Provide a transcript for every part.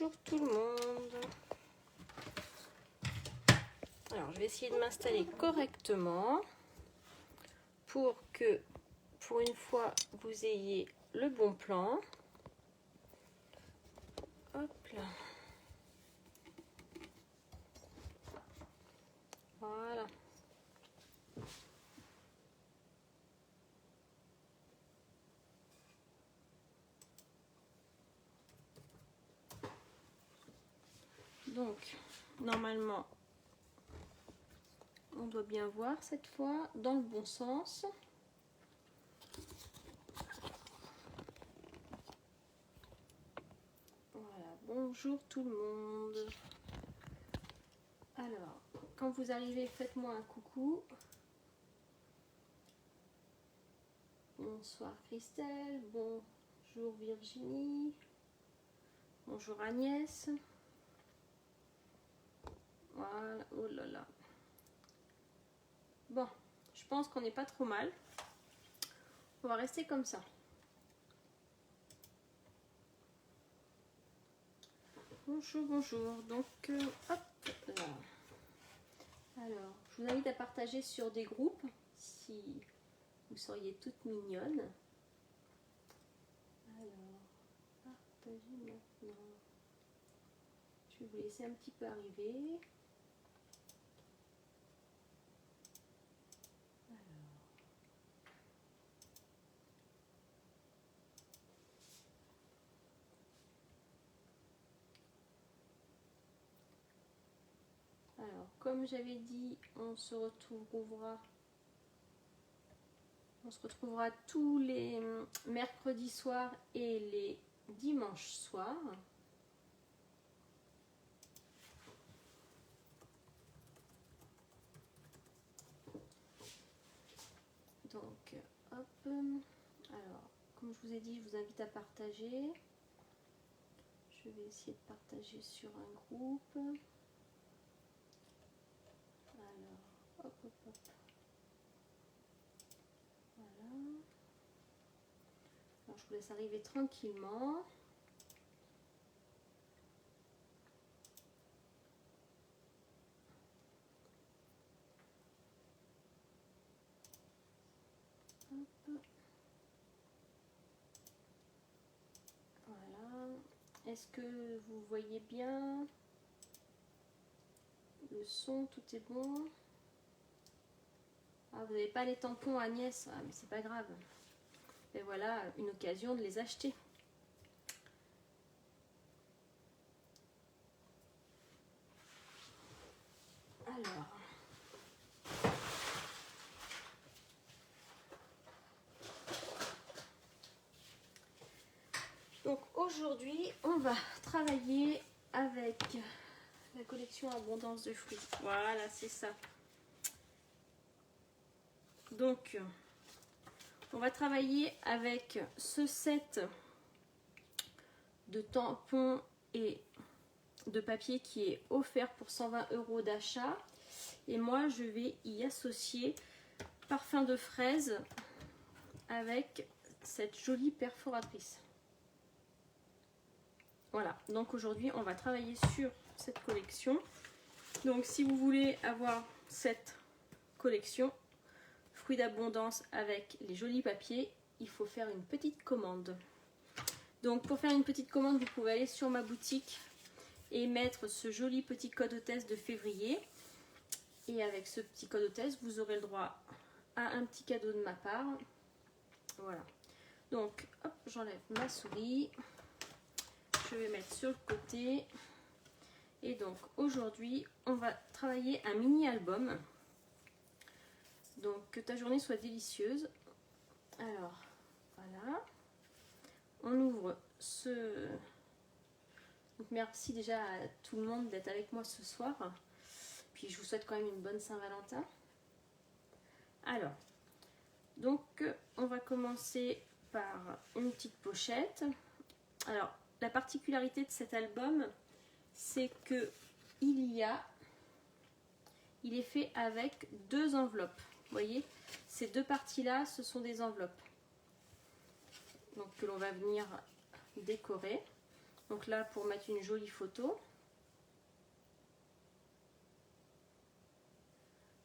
Bonjour tout le monde. Alors, je vais essayer de m'installer correctement pour que, pour une fois, vous ayez le bon plan. Hop là. Voilà. Donc, normalement, on doit bien voir cette fois dans le bon sens. Voilà, bonjour tout le monde. Alors, quand vous arrivez, faites-moi un coucou. Bonsoir Christelle, bonjour Virginie, bonjour Agnès. Voilà, oh là là. Bon, je pense qu'on n'est pas trop mal. On va rester comme ça. Bonjour, bonjour. Donc, hop là. Alors, je vous invite à partager sur des groupes si vous seriez toutes mignonnes. Alors, partagez maintenant. Je vais vous laisser un petit peu arriver. Alors, comme j'avais dit, on se retrouvera tous les mercredis soirs et les dimanches soirs. Donc, hop. Alors, comme je vous ai dit, je vous invite à partager. Je vais essayer de partager sur un groupe. Alors, hop, hop, hop. Voilà. Alors, je vous laisse arriver tranquillement. Hop. Voilà. Est-ce que vous voyez bien le son? Tout est bon. Ah, vous n'avez pas les tampons, Agnès? Ah, mais c'est pas grave. Et voilà, une occasion de les acheter. Alors. Donc aujourd'hui, on va travailler avec la collection Abondance de fruits. Voilà, c'est ça. Donc, on va travailler avec ce set de tampons et de papier qui est offert pour 120 € d'achat. Et moi, je vais y associer parfum de fraise avec cette jolie perforatrice. Voilà, donc aujourd'hui, on va travailler sur cette collection. Donc, si vous voulez avoir cette collection, fruits d'abondance avec les jolis papiers, il faut faire une petite commande. Donc, pour faire une petite commande, vous pouvez aller sur ma boutique et mettre ce joli petit code hôtesse de février. Et avec ce petit code hôtesse, vous aurez le droit à un petit cadeau de ma part. Voilà. Donc, hop, j'enlève ma souris. Je vais mettre sur le côté. Et donc, aujourd'hui, on va travailler un mini-album. Donc, que ta journée soit délicieuse. Alors, voilà. On ouvre ce... Donc, merci déjà à tout le monde d'être avec moi ce soir. Puis, je vous souhaite quand même une bonne Saint-Valentin. Alors, donc, on va commencer par une petite pochette. Alors, la particularité de cet album, c'est que il est fait avec deux enveloppes. Vous voyez, ces deux parties-là, ce sont des enveloppes. Donc, que l'on va venir décorer. Donc là, pour mettre une jolie photo.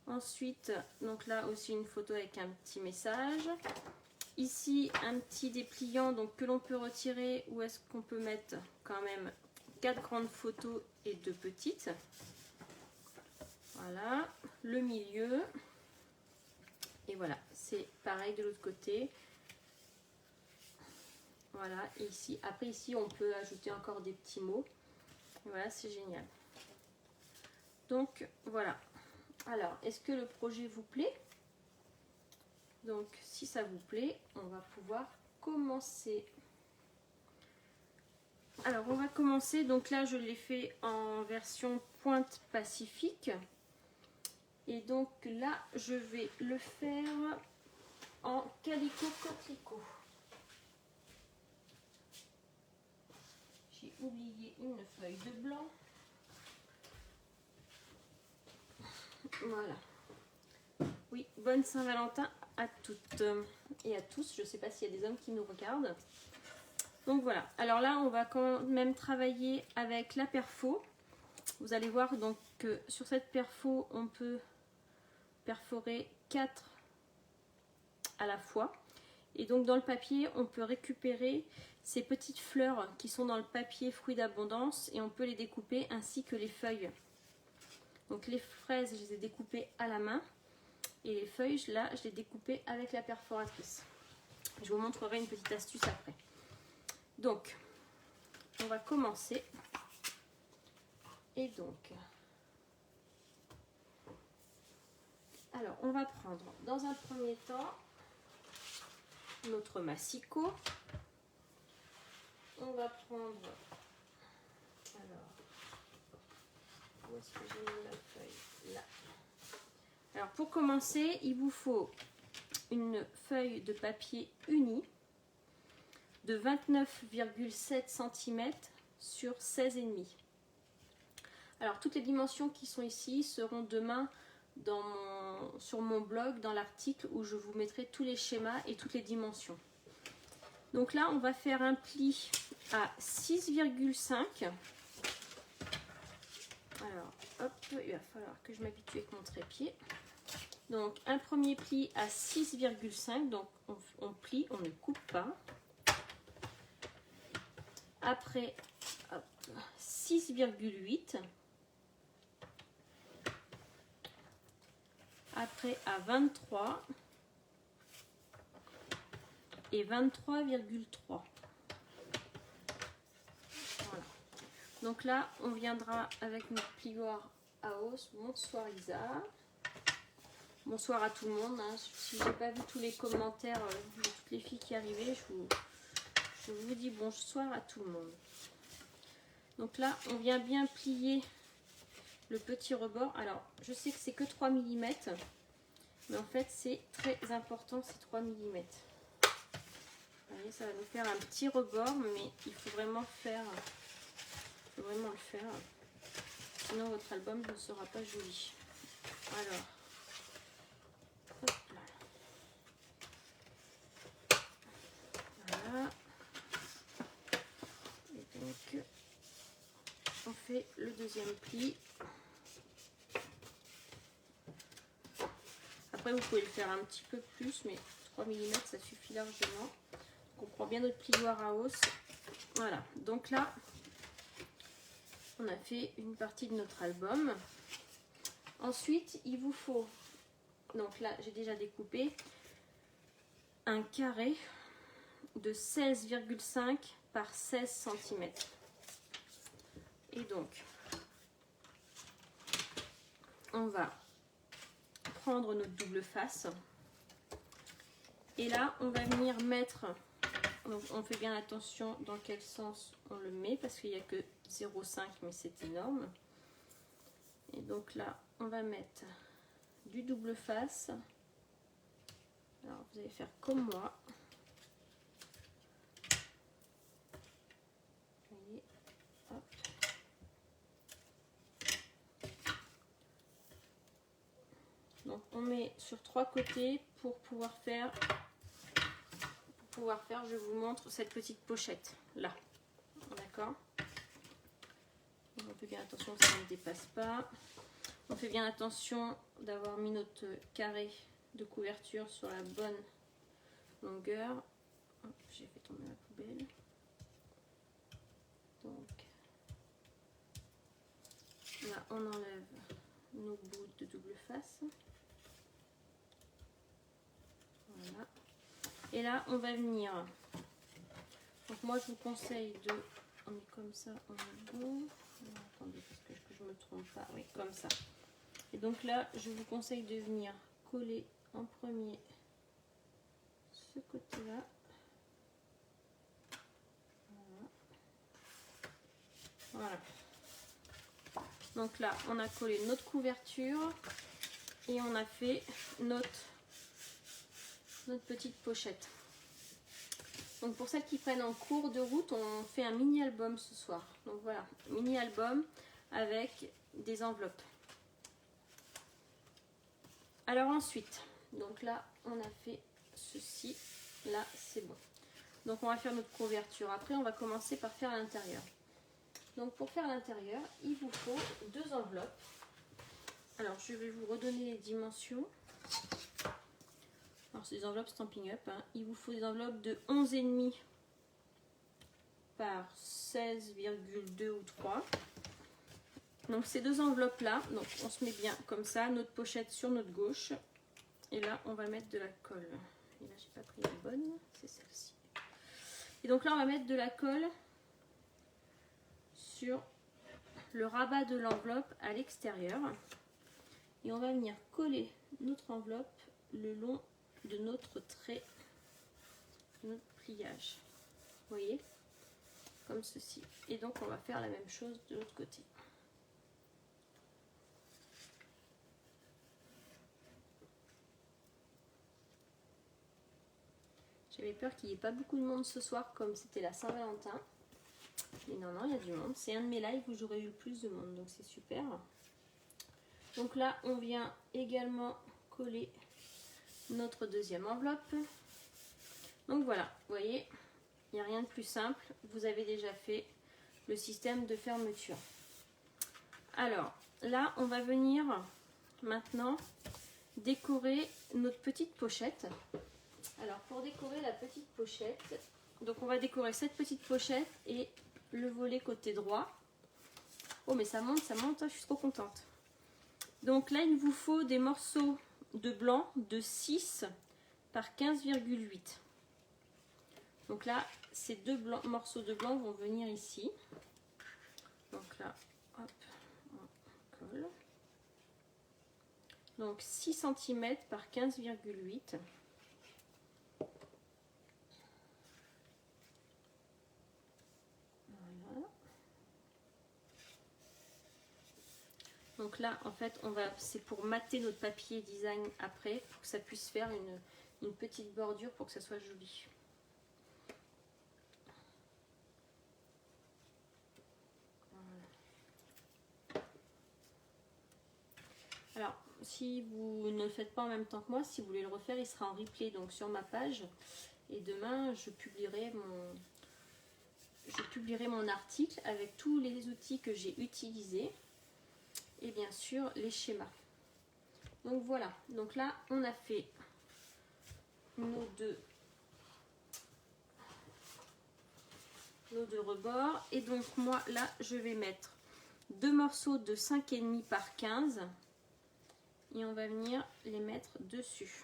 Ensuite, donc là aussi une photo avec un petit message. Ici, un petit dépliant donc, que l'on peut retirer, où est-ce qu'on peut mettre quand même 4 grandes photos et 2 petites. Voilà, le milieu. Et voilà, c'est pareil de l'autre côté. Voilà, et ici, après ici, on peut ajouter encore des petits mots. Et voilà, c'est génial. Donc, voilà. Alors, est-ce que le projet vous plaît? Donc, si ça vous plaît, on va pouvoir commencer. Alors, on va commencer. Donc là, je l'ai fait en version pointe pacifique. Et donc là, je vais le faire en calico coquelicot. J'ai oublié une feuille de blanc. Voilà. Oui, bonne Saint-Valentin à toutes et à tous. Je ne sais pas s'il y a des hommes qui nous regardent. Donc voilà. Alors là, on va quand même travailler avec la perfo. Vous allez voir donc que sur cette perfo, on peut perforer 4 à la fois. Et donc dans le papier, on peut récupérer ces petites fleurs qui sont dans le papier fruits d'abondance et on peut les découper ainsi que les feuilles. Donc les fraises, je les ai découpées à la main et les feuilles, là, je les ai découpées avec la perforatrice. Je vous montrerai une petite astuce après. Donc, on va commencer. Et donc, alors on va prendre dans un premier temps notre massicot. On va prendre, alors, où est-ce que j'ai mis la feuille? Là. Alors pour commencer, il vous faut une feuille de papier uni de 29,7 cm sur 16,5. Alors toutes les dimensions qui sont ici seront demain sur mon blog, dans l'article où je vous mettrai tous les schémas et toutes les dimensions. Donc là, on va faire un pli à 6,5. Alors, hop, il va falloir que je m'habitue avec mon trépied. Donc, un premier pli à 6,5. Donc, on plie, on ne coupe pas. Après, 6,8. Après, à 23. Et 23,3. Voilà. Donc là, on viendra avec notre plioir à hausse. Bonsoir Isa. Bonsoir à tout le monde. Hein. Si je n'ai pas vu tous les commentaires de toutes les filles qui arrivaient, je vous dis bonsoir à tout le monde. Donc là, on vient bien plier le petit rebord. Alors, je sais que c'est que 3 mm. Mais en fait, c'est très important ces 3 mm. Vous voyez, ça va nous faire un petit rebord, mais il faut vraiment le faire. Sinon, votre album ne sera pas joli. Alors, hop là. Voilà. Et donc, on fait le deuxième pli. Après, vous pouvez le faire un petit peu plus, mais 3 mm, ça suffit largement. On prend bien notre plioir à hausse. Voilà, donc là, on a fait une partie de notre album. Ensuite, il vous faut, donc là, j'ai déjà découpé un carré de 16,5 par 16 cm. Et donc, on va prendre notre double face. Et là, on va venir mettre... Donc on fait bien attention dans quel sens on le met parce qu'il n'y a que 0,5 mais c'est énorme. Et donc là on va mettre du double face. Alors vous allez faire comme moi. Voyez, hop. Donc on met sur 3 côtés pour pouvoir faire, je vous montre cette petite pochette là, d'accord. fait bien attention que ça ne dépasse pas. On fait bien attention d'avoir mis notre carré de couverture sur la bonne longueur. J'ai fait tomber la poubelle. Donc là, on enlève nos bouts de double face. Voilà. Et là, on va venir. Donc moi, je vous conseille de... On met comme ça, on est bon. Alors, attendez, parce que je me trompe pas. Oui, comme ça. Et donc là, je vous conseille de venir coller en premier ce côté-là. Voilà. Donc là, on a collé notre couverture et on a fait notre petite pochette. Donc pour celles qui prennent en cours de route, on fait un mini album ce soir. Donc voilà, mini album avec des enveloppes. Alors ensuite, donc là, on a fait ceci. Là, c'est bon. Donc on va faire notre couverture. Après, on va commencer par faire l'intérieur. Donc pour faire l'intérieur, il vous faut 2 enveloppes. Alors je vais vous redonner les dimensions. Alors c'est des enveloppes Stampin' Up. Hein. Il vous faut des enveloppes de 11,5 par 16,2 ou 3. Donc ces 2 enveloppes là, donc on se met bien comme ça, notre pochette sur notre gauche. Et là on va mettre de la colle. Et là j'ai pas pris la bonne, c'est celle-ci. Et donc là on va mettre de la colle sur le rabat de l'enveloppe à l'extérieur et on va venir coller notre enveloppe le long de notre trait, notre pliage, vous voyez, comme ceci. Et donc on va faire la même chose de l'autre côté. J'avais peur qu'il n'y ait pas beaucoup de monde ce soir comme c'était la Saint-Valentin. Mais non, il y a du monde. C'est un de mes lives où j'aurais eu le plus de monde, donc c'est super. Donc là, on vient également coller notre deuxième enveloppe. Donc voilà, vous voyez, il n'y a rien de plus simple. Vous avez déjà fait le système de fermeture. Alors là, on va venir maintenant décorer notre petite pochette. Alors pour décorer la petite pochette, donc on va décorer cette petite pochette et le volet côté droit. Oh mais ça monte, je suis trop contente. Donc là il vous faut des morceaux de blanc de 6 par 15,8. Donc là ces 2 morceaux de blanc vont venir ici. Donc là, hop, on colle. Donc 6 cm par 15,8. Donc là, en fait, c'est pour mater notre papier design après, pour que ça puisse faire une petite bordure pour que ça soit joli. Voilà. Alors, si vous ne le faites pas en même temps que moi, si vous voulez le refaire, il sera en replay donc sur ma page. Et demain, je publierai mon article avec tous les outils que j'ai utilisés. Et bien sûr les schémas. Donc voilà, donc là on a fait nos deux rebords et donc moi là je vais mettre 2 morceaux de 5,5 par 15 et on va venir les mettre dessus.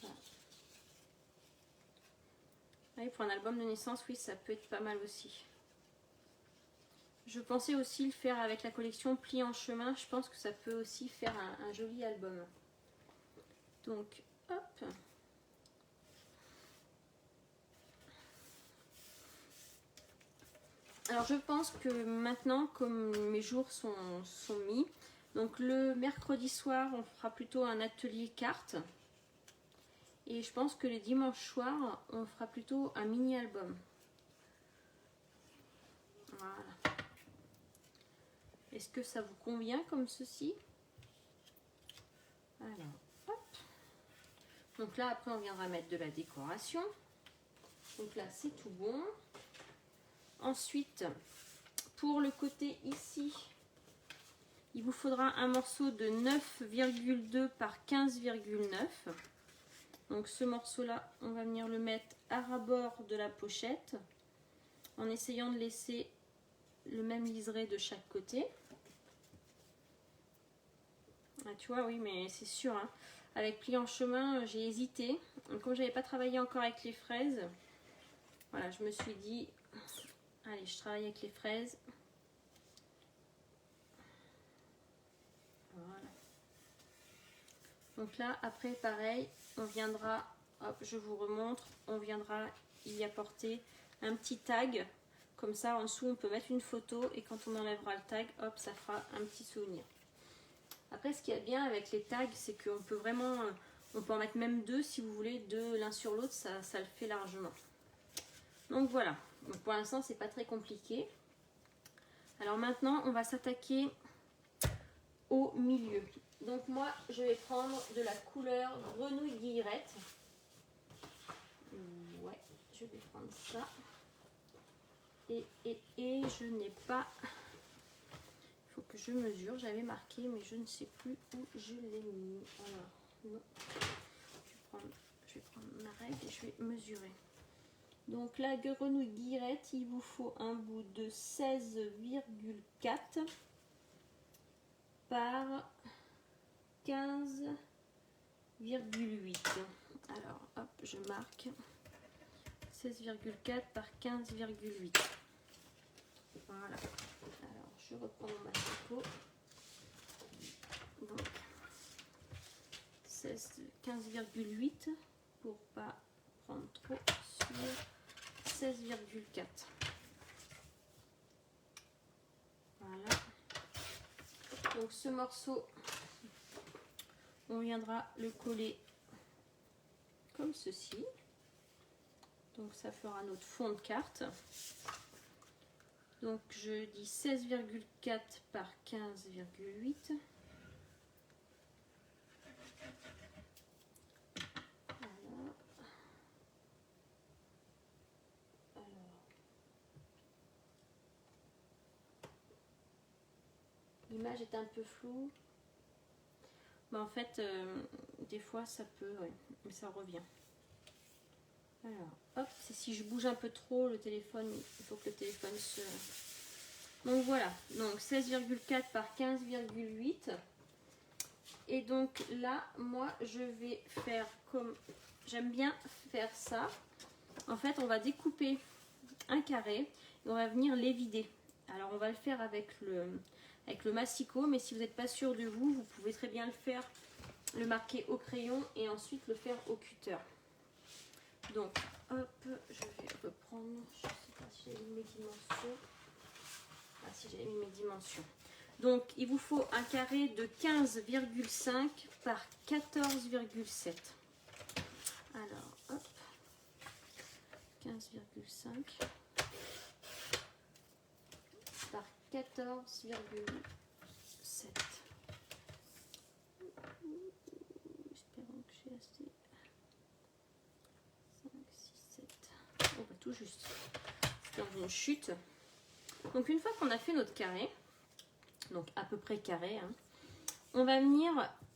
Voilà. Oui, pour un album de naissance, oui, ça peut être pas mal aussi. Je pensais aussi le faire avec la collection Pli en chemin. Je pense que ça peut aussi faire un joli album. Donc, hop. Alors, je pense que maintenant, comme mes jours sont mis, donc le mercredi soir, on fera plutôt un atelier cartes. Et je pense que les dimanches soirs, on fera plutôt un mini-album. Voilà. Est-ce que ça vous convient comme ceci? Alors, hop. Donc là, après, on viendra mettre de la décoration. Donc là, c'est tout bon. Ensuite, pour le côté ici, il vous faudra un morceau de 9,2 par 15,9. Donc ce morceau-là, on va venir le mettre à ras-bord de la pochette en essayant de laisser le même liseré de chaque côté. Ah, tu vois, oui, mais c'est sûr, hein. Avec pli en chemin, j'ai hésité. Comme j'avais pas travaillé encore avec les fraises, voilà, je me suis dit, allez, je travaille avec les fraises. Voilà. Donc là, après, pareil, on viendra, hop, je vous remontre, on viendra y apporter un petit tag. Comme ça, en dessous, on peut mettre une photo et quand on enlèvera le tag, hop, ça fera un petit souvenir. Après, ce qu'il y a bien avec les tags, c'est qu'on peut vraiment, on peut en mettre même deux si vous voulez, deux l'un sur l'autre, ça le fait largement. Donc voilà, donc pour l'instant, c'est pas très compliqué. Alors maintenant, on va s'attaquer au milieu. Donc moi, je vais prendre de la couleur grenouille guillerette. Ouais, je vais prendre ça. Et je n'ai pas... Il faut que je mesure. J'avais marqué, mais je ne sais plus où je l'ai mis. Alors, non. Je vais prendre ma règle et je vais mesurer. Donc la grenouille guillerette, il vous faut un bout de 16,4 par 15,8. Alors, hop, je marque 16,4 par 15,8. Voilà. Alors, je reprends mon massico. Donc, 15,8 pour pas prendre trop sur 16,4. Voilà. Donc, ce morceau, on viendra le coller comme ceci. Donc ça fera notre fond de carte. Donc je dis 16,4 par 15,8. Voilà. Alors. L'image est un peu floue. Mais en fait, des fois ça peut, ouais, mais ça revient. Alors, hop, c'est si je bouge un peu trop le téléphone, il faut que le téléphone se... Donc voilà, donc 16,4 par 15,8. Et donc là, moi, je vais faire comme... J'aime bien faire ça. En fait, on va découper un carré et on va venir les vider. Alors, on va le faire avec le massicot, mais si vous n'êtes pas sûr de vous, vous pouvez très bien le faire, le marquer au crayon et ensuite le faire au cutter. Donc, hop, je vais reprendre, je ne sais pas si j'ai mis mes dimensions. Ah, si j'ai mis mes dimensions. Donc, il vous faut un carré de 15,5 par 14,7. Alors, hop, 15,5 par 14,7. Espérons que j'ai assez. 5, 6, 7. Oh, bah, tout juste. C'est dans une chute. Donc, une fois qu'on a fait notre carré, donc à peu près carré, hein, on va venir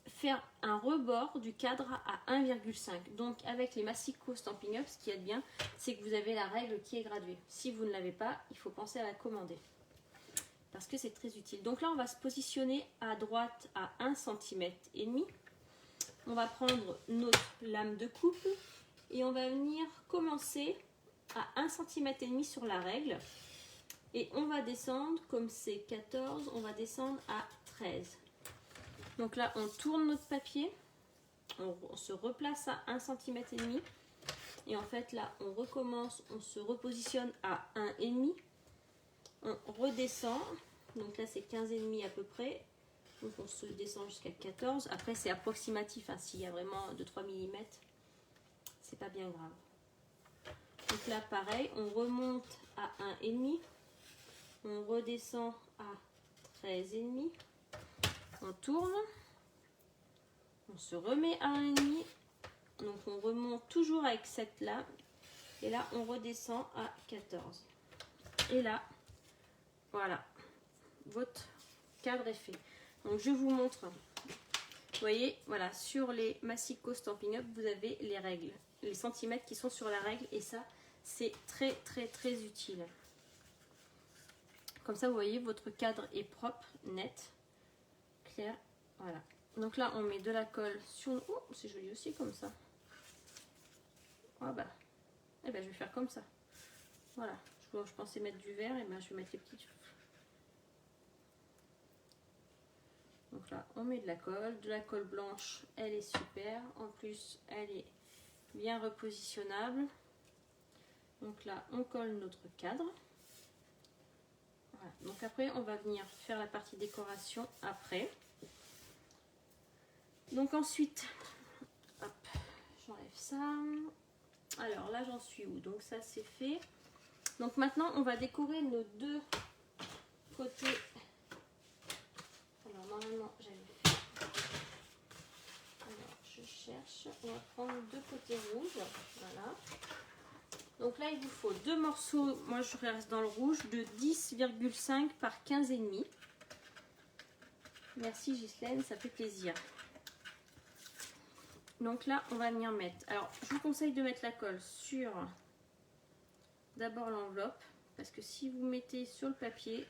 faire un rebord du cadre à 1,5. Donc avec les massicots Stampin' Up, ce qu'il y a de bien, c'est que vous avez la règle qui est graduée. Si vous ne l'avez pas, il faut penser à la commander. Parce que c'est très utile. Donc là, on va se positionner à droite à 1,5 cm. On va prendre notre lame de coupe et on va venir commencer à 1,5 cm sur la règle. Et on va descendre, comme c'est 14, on va descendre à 13. Donc là, on tourne notre papier, on se replace à 1,5 cm. Et en fait, là, on recommence, on se repositionne à 1,5. On redescend, donc là, c'est 15,5 à peu près. Donc on se descend jusqu'à 14. Après, c'est approximatif, hein, s'il y a vraiment 2-3 mm, c'est pas bien grave. Donc là, pareil, on remonte à 1,5. On redescend à 13,5. On tourne. On se remet à 1,5. Donc on remonte toujours avec cette lame. Et là, on redescend à 14. Et là, voilà, votre cadre est fait. Donc je vous montre. Vous voyez, voilà, sur les Massico Stampin' Up, vous avez les règles, les centimètres qui sont sur la règle, et ça, c'est très très très utile. Comme ça, vous voyez, votre cadre est propre, net, clair, voilà. Donc là, on met de la colle sur... Oh, c'est joli aussi comme ça. Ah bah, eh ben, je vais faire comme ça. Voilà, je pensais mettre du vert, et ben je vais mettre les petites... Donc là, on met de la colle blanche, elle est super. En plus, elle est bien repositionnable. Donc là, on colle notre cadre. Voilà. Donc après, on va venir faire la partie décoration après. Donc ensuite, hop, j'enlève ça. Alors là, j'en suis où? Donc ça, c'est fait. Donc maintenant, on va décorer nos deux côtés. Alors normalement, j'avais fait. Alors, je cherche. On va prendre deux côtés rouges. Voilà. Donc là, il vous faut deux morceaux. Moi, je reste dans le rouge de 10,5 par 15,5. Merci Ghislaine, ça fait plaisir. Donc là, on va venir mettre. Alors, je vous conseille de mettre la colle sur d'abord l'enveloppe, parce que si vous mettez sur le papier,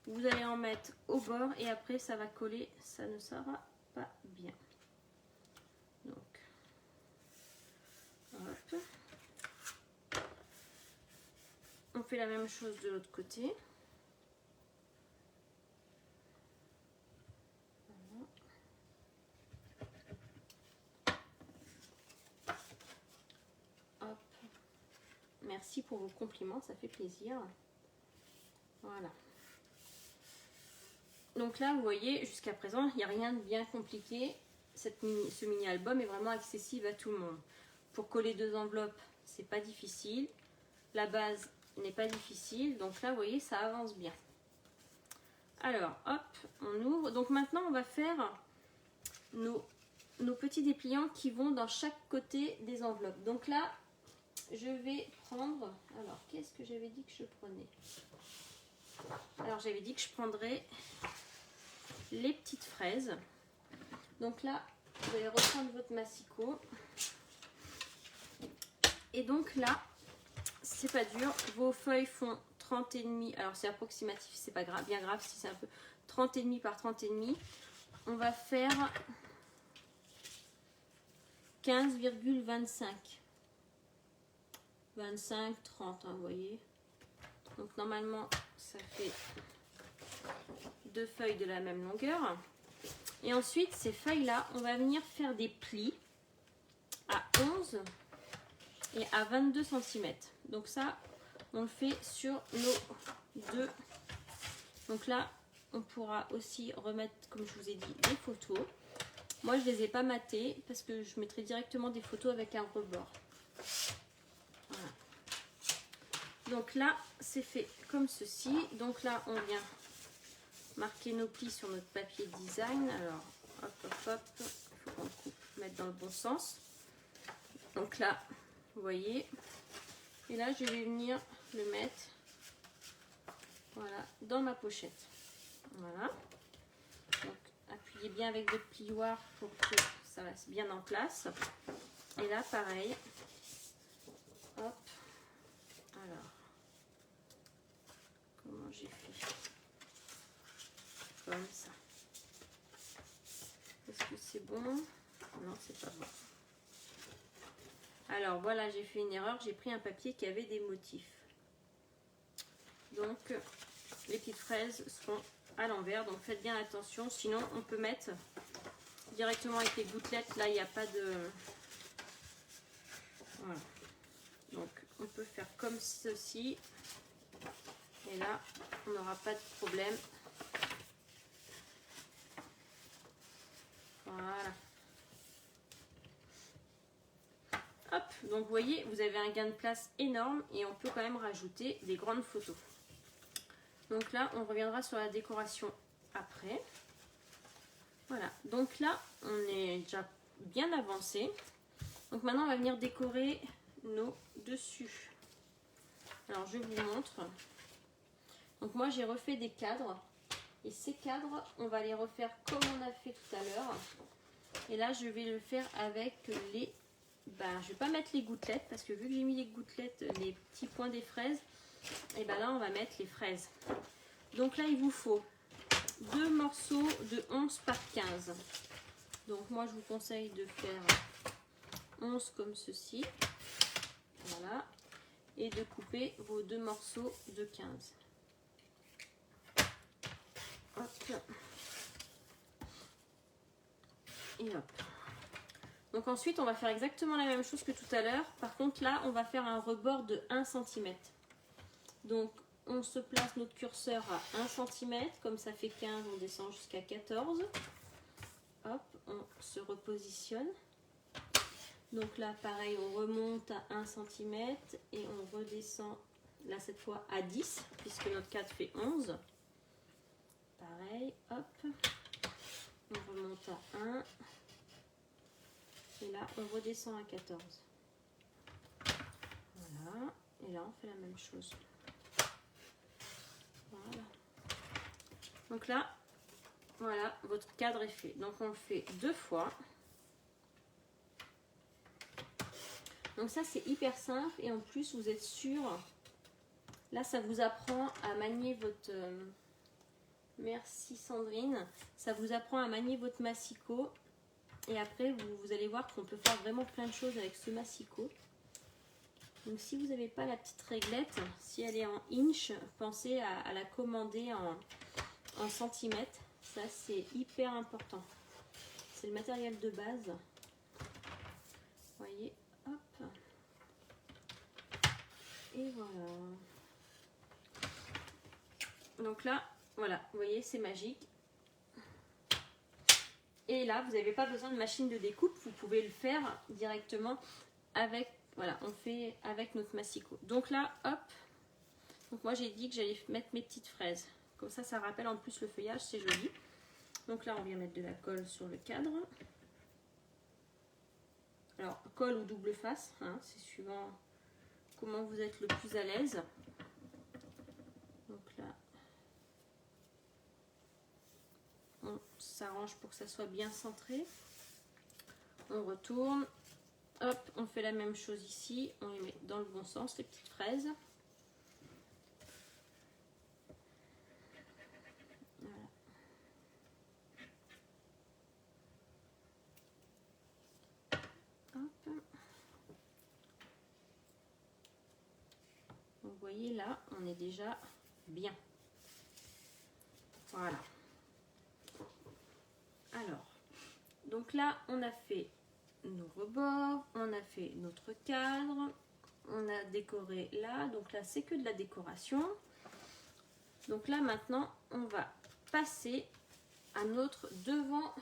vous allez en mettre au bord et après ça va coller, ça ne sera pas bien. Donc, hop. On fait la même chose de l'autre côté. Hop. Merci pour vos compliments, ça fait plaisir. Voilà. Donc là, vous voyez, jusqu'à présent, il n'y a rien de bien compliqué. Ce mini-album est vraiment accessible à tout le monde. Pour coller deux enveloppes, c'est pas difficile. La base n'est pas difficile. Donc là, vous voyez, ça avance bien. Alors, hop, on ouvre. Donc maintenant, on va faire nos petits dépliants qui vont dans chaque côté des enveloppes. Donc là, je vais prendre... Alors, qu'est-ce que j'avais dit que je prenais? Alors, j'avais dit que je prendrais les petites fraises. Donc là, vous allez reprendre votre massicot. Et donc là, c'est pas dur. Vos feuilles font 30,5. Alors, c'est approximatif, c'est pas grave, bien grave si c'est un peu 30,5 par 30,5. On va faire 15,25. 25, 30, hein, vous voyez. Donc normalement, ça fait deux feuilles de la même longueur. Et ensuite, ces feuilles-là, on va venir faire des plis à 11 et à 22 cm. Donc ça, on le fait sur nos deux. Donc là, on pourra aussi remettre, comme je vous ai dit, des photos. Moi, je ne les ai pas matées parce que je mettrai directement des photos avec un rebord. Voilà. Donc là, c'est fait comme ceci. Donc là, on vient marquer nos plis sur notre papier design. Alors, hop, hop, hop. Il faut qu'on coupe, mettre dans le bon sens. Donc là, vous voyez. Et là, je vais venir le mettre, voilà, dans ma pochette. Voilà. Donc, appuyez bien avec votre plioir pour que ça reste bien en place. Et là, pareil. Hop. Alors, comment j'ai fait? Comme ça. Est-ce que c'est bon? Non, c'est pas bon. Alors voilà, j'ai fait une erreur, j'ai pris un papier qui avait des motifs. Donc les petites fraises seront à l'envers, donc faites bien attention, sinon on peut mettre directement avec les gouttelettes, là il n'y a pas de... Voilà. Donc on peut faire comme ceci, et là on n'aura pas de problème. Voilà. Hop, donc vous voyez, vous avez un gain de place énorme et on peut quand même rajouter des grandes photos. Donc là, on reviendra sur la décoration après. Voilà, donc là, on est déjà bien avancé. Donc maintenant, on va venir décorer nos dessus. Alors, je vous montre. Donc moi j'ai refait des cadres. Et ces cadres, on va les refaire comme on a fait tout à l'heure. Et là, je vais le faire avec les... je vais pas mettre les gouttelettes parce que vu que j'ai mis les gouttelettes, les petits points des fraises, et là, on va mettre les fraises. Donc là, il vous faut 2 morceaux de 11 par 15. Donc moi, je vous conseille de faire 11 comme ceci. Voilà. Et de couper vos 2 morceaux de 15. Hop. Et hop. Donc ensuite, on va faire exactement la même chose que tout à l'heure. Par contre, là, on va faire un rebord de 1 cm. Donc, on se place notre curseur à 1 cm. Comme ça fait 15, on descend jusqu'à 14. Hop, on se repositionne. Donc là, pareil, on remonte à 1 cm et on redescend, là, cette fois, à 10, puisque notre cadre fait 11. Pareil, hop. On remonte à 1. Et là, on redescend à 14. Voilà. Et là, on fait la même chose. Voilà. Donc là, voilà, votre cadre est fait. Donc, on le fait 2 fois. Donc ça, c'est hyper simple. Et en plus, vous êtes sûr. Là, ça vous apprend à manier votre... Merci Sandrine. Ça vous apprend à manier votre massicot. Et après, vous allez voir qu'on peut faire vraiment plein de choses avec ce massicot. Donc si vous n'avez pas la petite réglette, si elle est en inch, pensez à la commander en centimètres. Ça, c'est hyper important. C'est le matériel de base. Vous voyez, hop. Et voilà. Donc là, voilà, vous voyez, c'est magique. Et là, vous n'avez pas besoin de machine de découpe. Vous pouvez le faire directement avec... Voilà, on fait avec notre massicot. Donc là, hop. Donc moi, j'ai dit que j'allais mettre mes petites fraises. Comme ça rappelle en plus le feuillage, c'est joli. Donc là, on vient mettre de la colle sur le cadre. Alors, colle ou double face, hein, c'est suivant comment vous êtes le plus à l'aise. Donc là, on s'arrange pour que ça soit bien centré. On retourne. Hop, on fait la même chose ici. On les met dans le bon sens, les petites fraises. Voilà. Hop. Vous voyez là, on est déjà bien. Voilà. Alors, donc là, on a fait nos rebords, on a fait notre cadre, on a décoré là, donc là c'est que de la décoration. Donc là maintenant on va passer à notre devant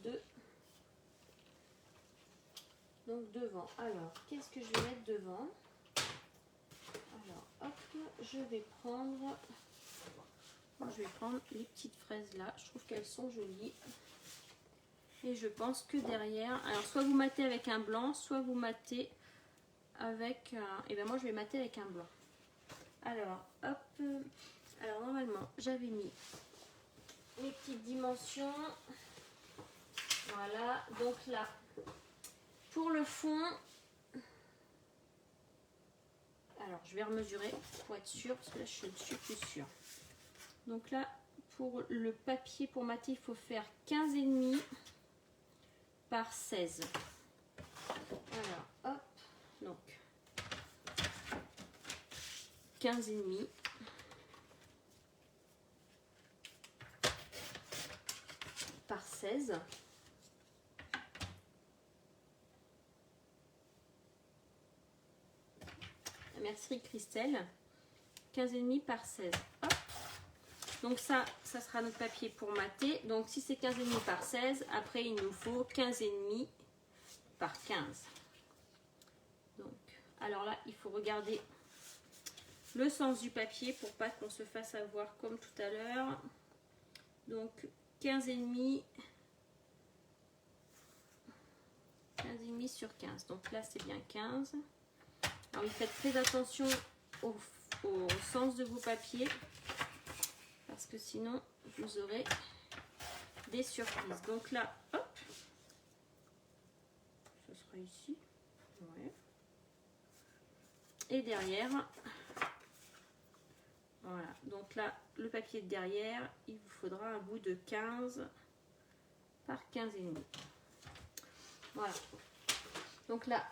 de... Donc devant, alors qu'est-ce que je vais mettre devant? Alors hop, je vais prendre les petites fraises là, je trouve qu'elles sont jolies. Et je pense que derrière, alors soit vous matez avec un blanc, soit vous matez avec... et bien moi je vais mater avec un blanc. Alors, hop. Alors normalement, j'avais mis mes petites dimensions. Voilà, donc là, pour le fond... Alors, je vais remesurer pour être sûre, parce que là, je ne suis plus sûre. Donc là, pour le papier pour mater, il faut faire 15,5 par 16. Alors, hop, donc 15,5 par 16. Merci Christelle. 15,5 par 16. Hop. Donc ça sera notre papier pour mater. Donc si c'est 15,5 par 16, après il nous faut 15,5 par 15. Donc, alors là, il faut regarder le sens du papier pour pas qu'on se fasse avoir comme tout à l'heure. Donc 15,5 sur 15. Donc là, c'est bien 15. Alors, vous faites très attention au sens de vos papiers. parce que sinon vous aurez des surprises. Donc là, hop, ce sera ici. Ouais. Et derrière, voilà. Donc là, le papier de derrière, il vous faudra un bout de 15 par 15,5. Voilà. Donc là,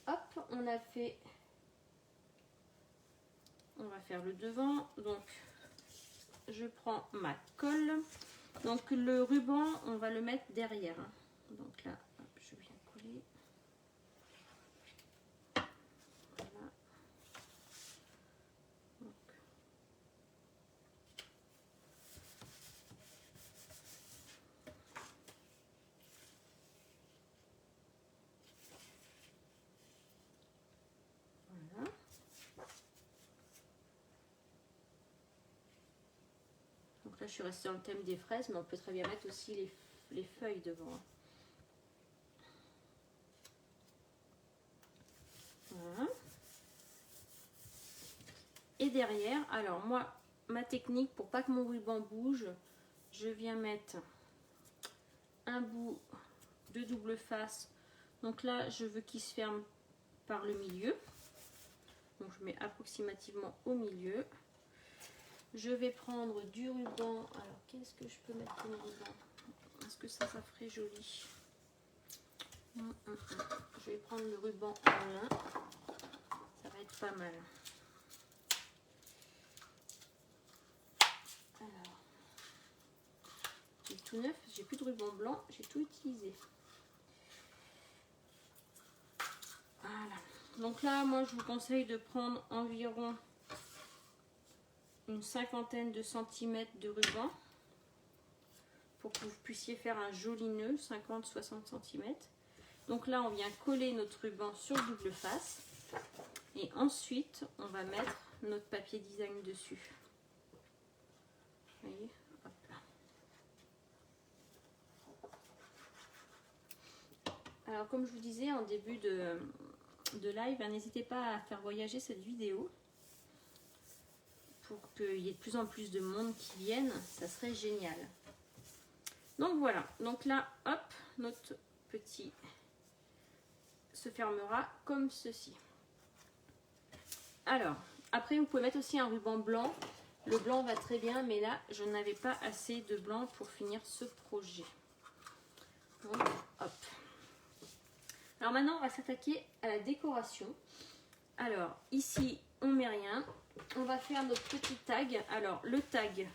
hop, on a fait, on va faire le devant. Donc je prends ma colle. Donc le ruban, on va le mettre derrière. Donc là, hop, je viens coller. Voilà. Donc. Voilà. Donc là, je suis restée dans le thème des fraises, mais on peut très bien mettre aussi les feuilles devant. Voilà. Et derrière, alors moi, ma technique, pour pas que mon ruban bouge, je viens mettre un bout de double face. Donc là, je veux qu'il se ferme par le milieu. Donc je mets approximativement au milieu. Je vais prendre du ruban. Alors qu'est-ce que je peux mettre comme ruban? Est-ce que ça ferait joli? Je vais prendre le ruban en lin. Ça va être pas mal. Alors, c'est tout neuf. J'ai plus de ruban blanc. J'ai tout utilisé. Voilà. Donc là, moi, je vous conseille de prendre environ une cinquantaine de centimètres de ruban pour que vous puissiez faire un joli nœud, 50-60 cm. Donc là, on vient coller notre ruban sur double face et ensuite, on va mettre notre papier design dessus. Vous voyez, hop là. Alors, comme je vous disais en début de live, n'hésitez pas à faire voyager cette vidéo pour qu'il y ait de plus en plus de monde qui vienne, ça serait génial. Donc voilà, donc là, hop, notre petit se fermera comme ceci. Alors, après vous pouvez mettre aussi un ruban blanc. Le blanc va très bien, mais là, je n'avais pas assez de blanc pour finir ce projet. Donc, hop. Alors maintenant, on va s'attaquer à la décoration. Alors, ici, on met rien. On va faire notre petit tag. Alors, le tag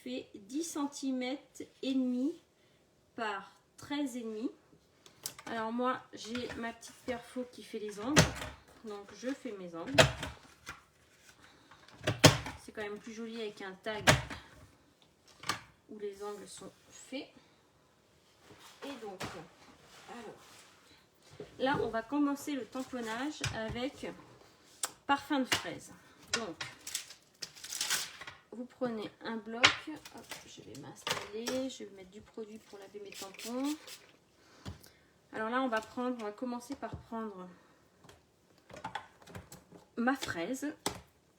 fait 10 cm et demi par 13,5. Alors moi, j'ai ma petite perfo qui fait les angles. Donc, je fais mes angles. C'est quand même plus joli avec un tag où les angles sont faits. Et donc, alors, là, on va commencer le tamponnage avec parfum de fraise. Donc, vous prenez un bloc, hop, je vais m'installer, je vais mettre du produit pour laver mes tampons. Alors là, on va commencer par prendre ma fraise.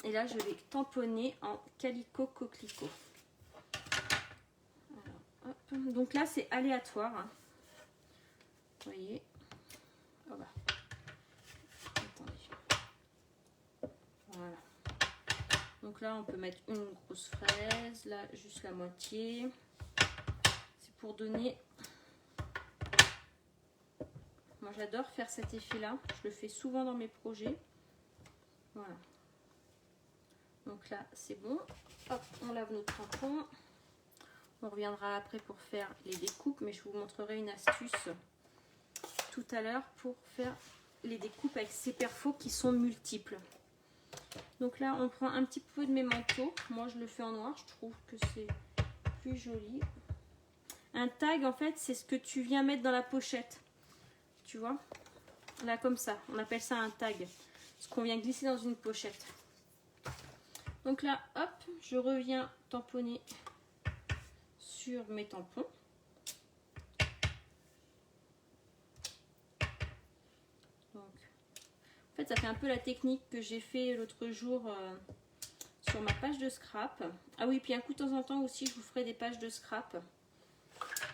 Et là, je vais tamponner en Calico Coquelicot. Alors, hop. Donc là, c'est aléatoire. Hein. Vous voyez. Oh bah. Attendez. Voilà. Donc là, on peut mettre une grosse fraise. Là, juste la moitié. C'est pour donner... Moi, j'adore faire cet effet-là. Je le fais souvent dans mes projets. Voilà. Donc là, c'est bon. Hop, on lave notre tampon. On reviendra après pour faire les découpes, mais je vous montrerai une astuce tout à l'heure pour faire les découpes avec ces perfos qui sont multiples. Donc là, on prend un petit peu de mes manteaux. Moi, je le fais en noir. Je trouve que c'est plus joli. Un tag, en fait, c'est ce que tu viens mettre dans la pochette. Tu vois? Là, comme ça. On appelle ça un tag. Ce qu'on vient glisser dans une pochette. Donc là, hop, je reviens tamponner sur mes tampons. Donc, en fait, ça fait un peu la technique que j'ai fait l'autre jour sur ma page de scrap. Ah oui, puis un coup de temps en temps aussi, je vous ferai des pages de scrap.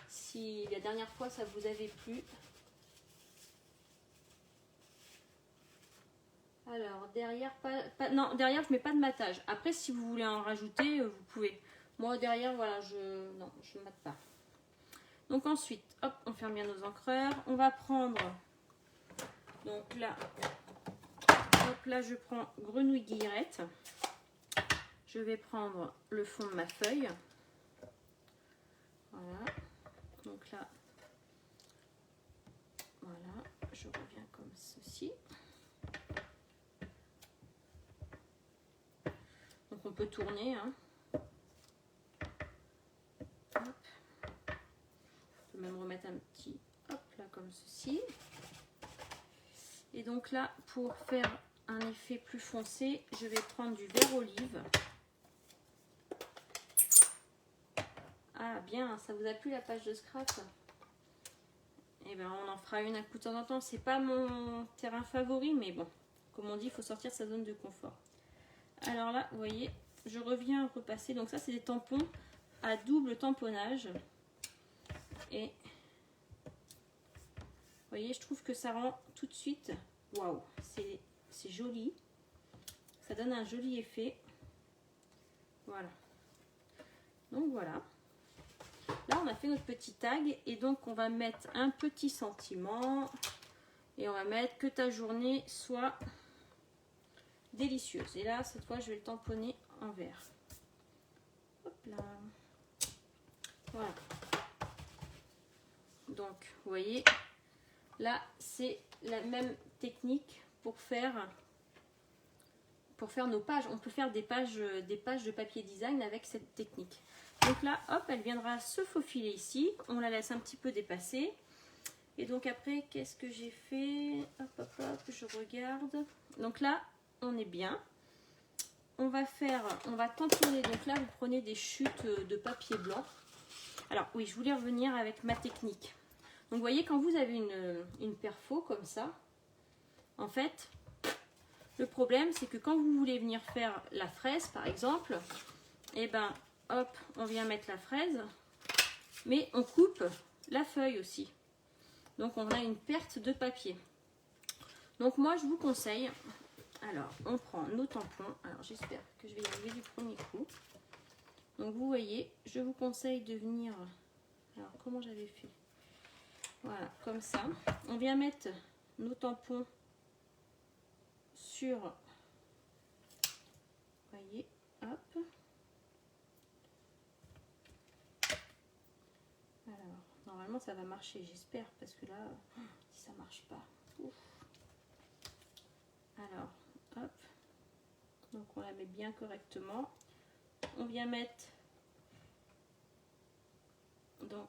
Si la dernière fois ça vous avait plu. Alors derrière, non, derrière je mets pas de matage. Après si vous voulez en rajouter, vous pouvez. Moi derrière, voilà, je ne mate pas. Donc ensuite, hop, on ferme bien nos encreurs. On va prendre, donc là, hop, là je prends grenouille guillerette. Je vais prendre le fond de ma feuille. Voilà. Donc là, voilà, je reviens comme ceci. Donc on peut tourner, hein. Hop. On peut même remettre un petit, hop, là comme ceci. Et donc là, pour faire un effet plus foncé, je vais prendre du vert olive. Ah bien, ça vous a plu la page de scrap? Et ben on en fera une à coup de temps en temps. C'est pas mon terrain favori, mais bon, comme on dit, il faut sortir de sa zone de confort. Alors là, vous voyez, je reviens repasser. Donc ça, c'est des tampons à double tamponnage. Et vous voyez, je trouve que ça rend tout de suite, waouh, c'est joli. Ça donne un joli effet. Voilà. Donc voilà. Là, on a fait notre petit tag et donc on va mettre un petit sentiment et on va mettre que ta journée soit délicieuse. Et là, cette fois, je vais le tamponner en vert. Hop là. Voilà. Donc, vous voyez, là, c'est la même technique pour faire nos pages. On peut faire des pages de papier design avec cette technique. Donc là, hop, elle viendra se faufiler ici. On la laisse un petit peu dépasser. Et donc après, qu'est-ce que j'ai fait? Hop, hop, hop, je regarde. Donc là, on est bien. On va tamponner. Donc là, vous prenez des chutes de papier blanc. Alors oui, je voulais revenir avec ma technique. Donc vous voyez, quand vous avez une perfo comme ça, en fait, le problème, c'est que quand vous voulez venir faire la fraise, par exemple, et ben, hop, on vient mettre la fraise, mais on coupe la feuille aussi. Donc on a une perte de papier. Donc moi, je vous conseille, alors on prend nos tampons. Alors j'espère que je vais y arriver du premier coup. Donc vous voyez, je vous conseille de venir, alors comment j'avais fait? Voilà, comme ça. On vient mettre nos tampons sur, vous voyez, hop. Alors, normalement ça va marcher, j'espère, parce que là, si ça marche pas, ouf. Alors, hop. Donc on la met bien correctement. On vient mettre, donc,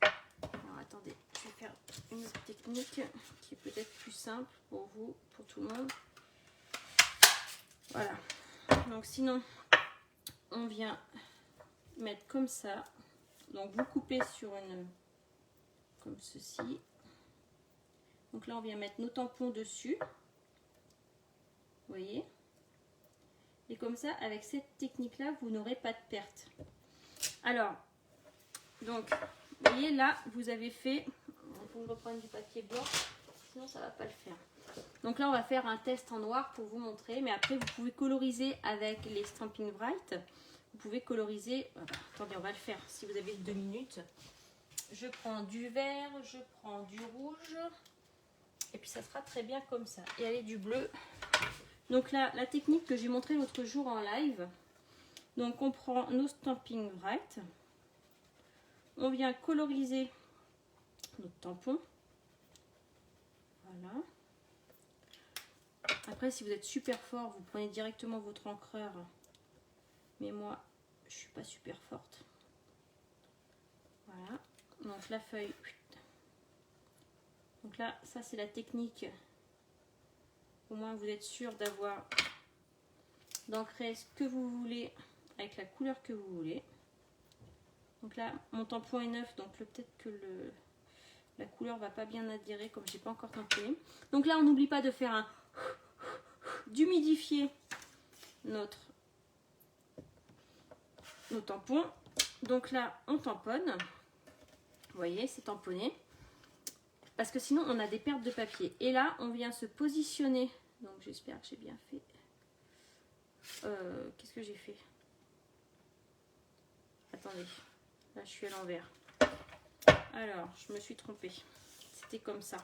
alors attendez, je vais faire une autre technique qui est peut-être plus simple pour vous, pour tout le monde. Voilà. Donc sinon, on vient mettre comme ça. Donc vous coupez sur une, comme ceci. Donc là, on vient mettre nos tampons dessus. Vous voyez? Et comme ça, avec cette technique-là, vous n'aurez pas de perte. Alors, donc, vous voyez, là, vous avez fait... Il faut que je reprenne du papier blanc, sinon ça ne va pas le faire. Donc là, on va faire un test en noir pour vous montrer. Mais après, vous pouvez coloriser avec les Stampin' Bright. Vous pouvez coloriser... Attendez, on va le faire si vous avez 2 minutes. Je prends du vert, je prends du rouge. Et puis ça sera très bien comme ça. Et allez, du bleu. Donc là, la technique que j'ai montrée l'autre jour en live. Donc on prend nos Stampin' Bright. On vient coloriser notre tampon. Voilà. Après, si vous êtes super fort, vous prenez directement votre encreur. Mais moi, je suis pas super forte. Voilà. Donc la feuille. Donc là, ça c'est la technique. Au moins vous êtes sûr d'ancrer ce que vous voulez avec la couleur que vous voulez. Donc là, mon tampon est neuf, donc peut-être que la couleur va pas bien adhérer comme j'ai pas encore tamponné. Donc là, on n'oublie pas de faire d'humidifier nos tampons. Donc là, on tamponne. Vous voyez, c'est tamponné. Parce que sinon, on a des pertes de papier. Et là, on vient se positionner. Donc, j'espère que j'ai bien fait. Qu'est-ce que j'ai fait? Attendez. Là, je suis à l'envers. Alors, je me suis trompée. C'était comme ça.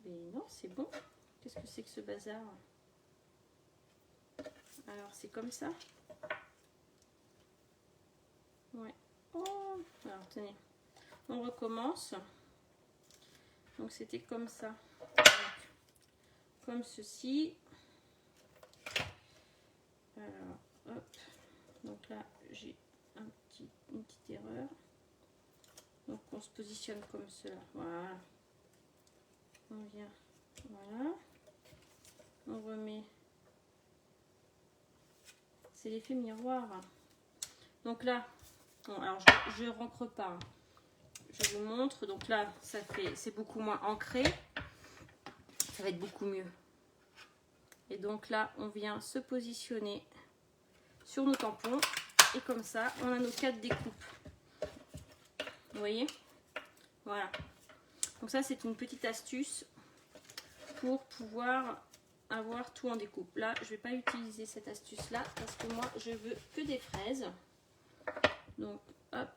Mais non, c'est bon. Qu'est-ce que c'est que ce bazar? Alors, c'est comme ça. Ouais. Oh. Alors, tenez. On recommence. Donc, c'était comme ça. Donc, comme ceci. Alors, hop. Donc là, j'ai une petite erreur. Donc, on se positionne comme cela. Voilà. On vient. Voilà. On remet. C'est l'effet miroir. Donc là, bon, alors je n'ancre pas. Je vous montre. Donc là, c'est beaucoup moins ancré. Ça va être beaucoup mieux. Et donc là, on vient se positionner sur nos tampons. Et comme ça, on a nos 4 découpes. Vous voyez? Voilà. Donc ça, c'est une petite astuce pour pouvoir avoir tout en découpe. Là, je ne vais pas utiliser cette astuce-là parce que moi, je veux que des fraises. Donc, hop,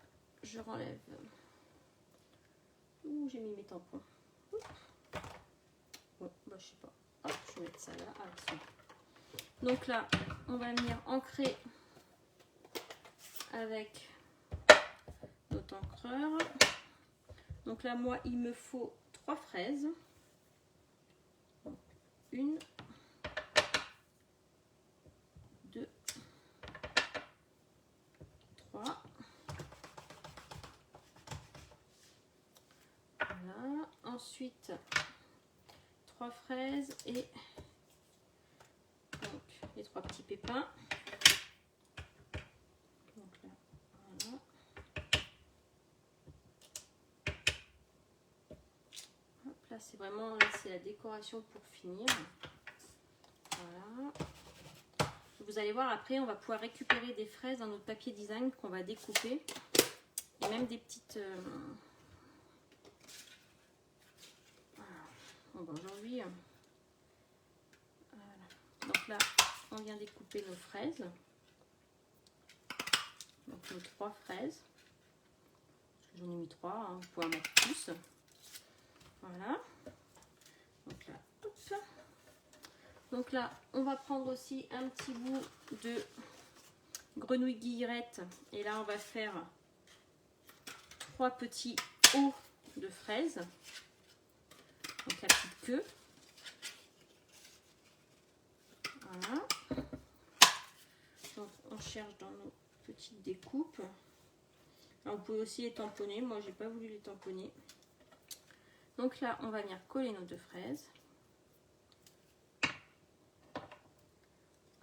je renlève. Où j'ai mis mes tampons? Bon, bah, je sais pas. Hop, je vais mettre ça là. Ah, c'est bon. Donc là, on va venir ancrer avec notre encreur. Donc là, moi, il me faut 3 fraises. Donc, 1, 2, 3. Voilà. Ensuite, 3 fraises et donc les 3 petits pépins. Donc là, voilà. Hop, là, c'est vraiment c'est la décoration pour finir. Voilà. Vous allez voir, après, on va pouvoir récupérer des fraises dans notre papier design qu'on va découper. Et même des petites... Bon, ben, aujourd'hui... Voilà. Donc là, on vient découper nos fraises. Donc nos 3 fraises. J'en ai mis 3, hein, vous pouvez en mettre plus. Voilà. Donc là, hop. Donc là, on va prendre aussi un petit bout de grenouille guillerette. Et là, on va faire 3 petits hauts de fraises. Donc la petite queue. Voilà. Donc on cherche dans nos petites découpes. Alors, vous pouvez aussi les tamponner. Moi, j'ai pas voulu les tamponner. Donc là, on va venir coller nos 2 fraises.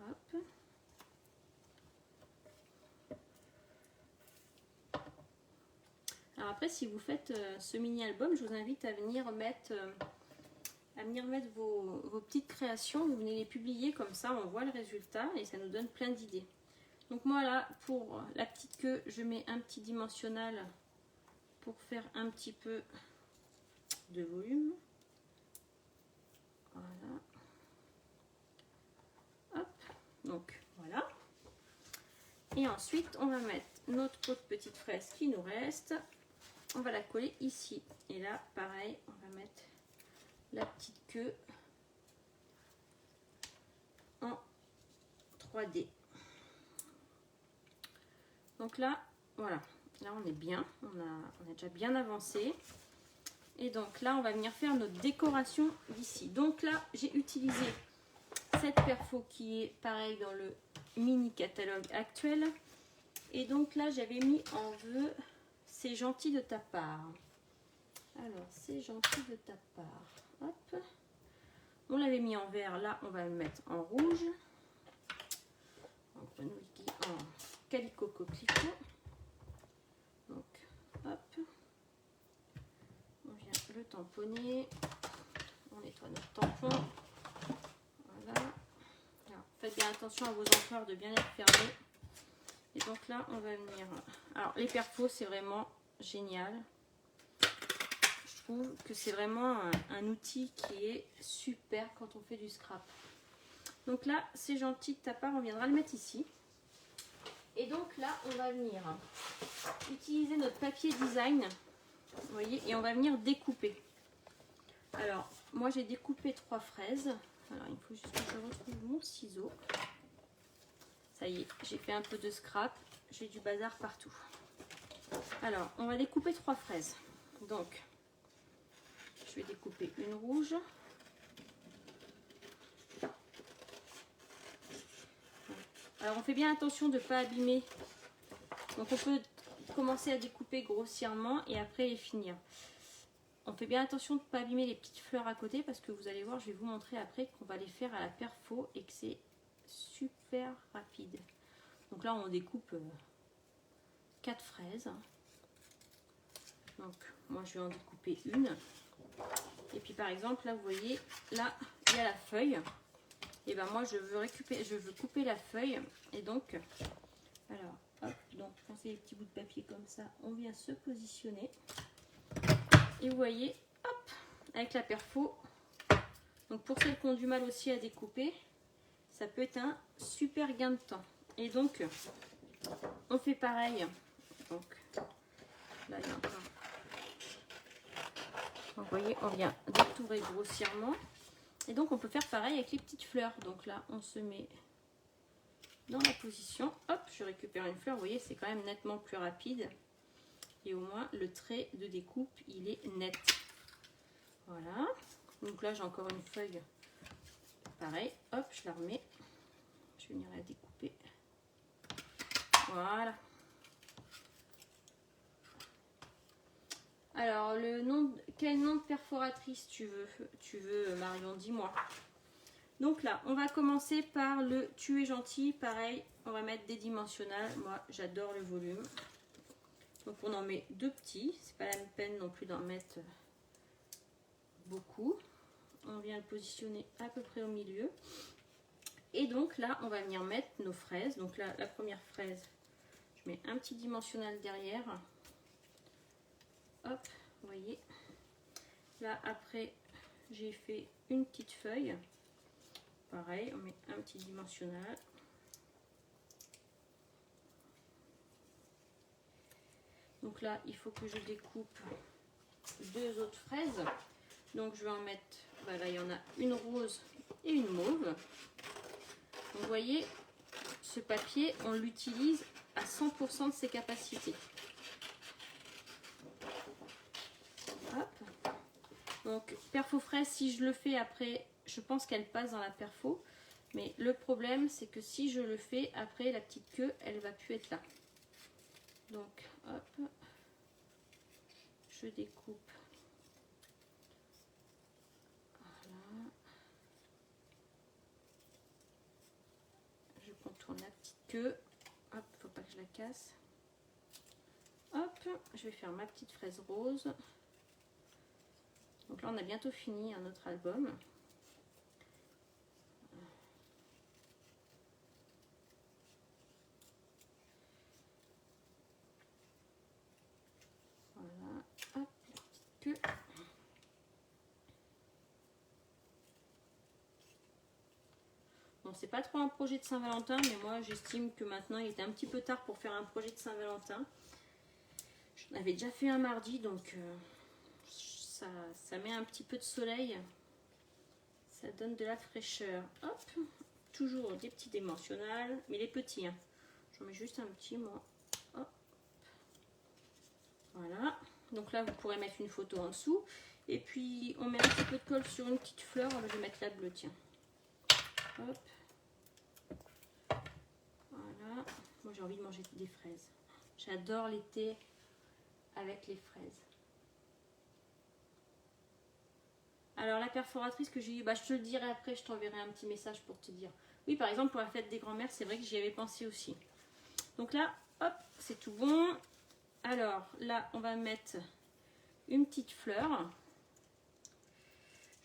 Hop. Alors après, si vous faites ce mini-album, je vous invite à venir mettre, vos petites créations. Vous venez les publier comme ça, on voit le résultat et ça nous donne plein d'idées. Donc moi là, pour la petite queue, je mets un petit dimensionnel pour faire un petit peu de volume. Voilà. Hop. Donc voilà. Et ensuite, on va mettre notre autre petite fraise qui nous reste. On va la coller ici. Et là, pareil, on va mettre la petite queue en 3D. Donc là, voilà. Là, on est bien. On a déjà bien avancé. Et donc là, on va venir faire notre décoration d'ici. Donc là, j'ai utilisé cette perfo qui est pareil dans le mini catalogue actuel. Et donc là, j'avais mis en vœu « C'est gentil de ta part ». Alors, c'est gentil de ta part. Hop. On l'avait mis en vert, là, on va le mettre en rouge. Donc, on nous dit en calico coquelicot. Donc, hop. On vient le tamponner. On nettoie notre tampon. Voilà. attention à vos encores de bien être fermés. Et donc là, on va venir... Alors, les perfos, c'est vraiment génial. Je trouve que c'est vraiment un outil qui est super quand on fait du scrap. Donc là, c'est gentil de ta part, on viendra le mettre ici. Et donc là, on va venir utiliser notre papier design, vous voyez, et on va venir découper. Alors, moi j'ai découpé 3 fraises. Alors, il faut juste que je retrouve mon ciseau. Ça y est, j'ai fait un peu de scrap, j'ai du bazar partout. Alors, on va découper 3 fraises. Donc, je vais découper une rouge. Alors, on fait bien attention de ne pas abîmer. Donc, on peut commencer à découper grossièrement et après les finir. On fait bien attention de ne pas abîmer les petites fleurs à côté parce que vous allez voir, je vais vous montrer après qu'on va les faire à la perfo et que c'est super rapide. Donc là, on découpe 4 fraises. Donc, moi, je vais en découper une. Et puis, par exemple, là, vous voyez, là, il y a la feuille. Et ben moi, je veux couper la feuille. Et donc, alors, hop, donc, quand c'est les petits bouts de papier comme ça, on vient se positionner. Et vous voyez, hop, avec la perfo. Donc, pour celles qui ont du mal aussi à découper, ça peut être un super gain de temps. Et donc, on fait pareil. Donc, là, il y a encore. Donc, vous voyez, on vient détourer grossièrement. Et donc, on peut faire pareil avec les petites fleurs. Donc là, on se met dans la position. Hop, je récupère une fleur. Vous voyez, c'est quand même nettement plus rapide. Et au moins, le trait de découpe, il est net. Voilà. Donc là, j'ai encore une feuille. Pareil, hop, je la remets. Je vais venir la découper. Voilà. Alors, quel nom de perforatrice tu veux, Marion, dis-moi. Donc là, on va commencer par le Tu es gentil. Pareil, on va mettre des dimensionnels. Moi, j'adore le volume. Donc, on en met 2 petits. C'est pas la peine non plus d'en mettre beaucoup. On vient le positionner à peu près au milieu. Et donc là, on va venir mettre nos fraises. Donc là, la première fraise, je mets un petit dimensionnel derrière. Hop, vous voyez. Là, après, j'ai fait une petite feuille. Pareil, on met un petit dimensionnel. Donc là, il faut que je découpe 2 autres fraises. Donc je vais en mettre, voilà, il y en a une rose et une mauve. Donc vous voyez, ce papier, on l'utilise à 100% de ses capacités. Hop. Donc perfo fraise, si je le fais après, je pense qu'elle passe dans la perfo. Mais le problème, c'est que si je le fais après, la petite queue, elle va plus être là. Donc hop, je découpe. Voilà. Je contourne la petite queue. Hop, faut pas que je la casse. Hop, je vais faire ma petite fraise rose. Donc là, on a bientôt fini notre album. Voilà, hop, la petite queue. Bon, c'est pas trop un projet de Saint-Valentin, mais moi, j'estime que maintenant, il était un petit peu tard pour faire un projet de Saint-Valentin. J'en avais déjà fait un mardi, donc ça met un petit peu de soleil. Ça donne de la fraîcheur. Hop, toujours des petits dimensionnels, mais les petits. Hein. J'en mets juste un petit, moi. Hop. Voilà. Donc là, vous pourrez mettre une photo en dessous. Et puis, on met un petit peu de colle sur une petite fleur. Je vais mettre la bleue, tiens. Hop. Voilà. Moi, j'ai envie de manger des fraises. J'adore l'été avec les fraises. Alors, la perforatrice que j'ai eue, bah, je te le dirai après. Je t'enverrai un petit message pour te dire. Oui, par exemple, pour la fête des grands-mères, c'est vrai que j'y avais pensé aussi. Donc là, hop, c'est tout bon. Alors, là, on va mettre une petite fleur.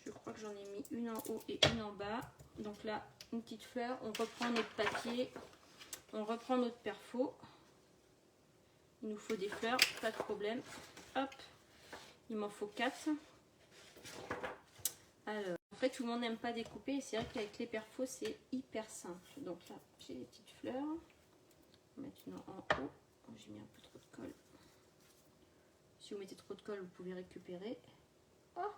Je crois que j'en ai mis une en haut et une en bas. Donc là, une petite fleur, on reprend notre papier, on reprend notre perfo. Il nous faut des fleurs, pas de problème. Hop, il m'en faut 4. Alors, après tout le monde n'aime pas découper et c'est vrai qu'avec les perfos c'est hyper simple. Donc là, j'ai des petites fleurs. Maintenant en haut, j'ai mis un peu trop de colle. Si vous mettez trop de colle, vous pouvez récupérer. Oh!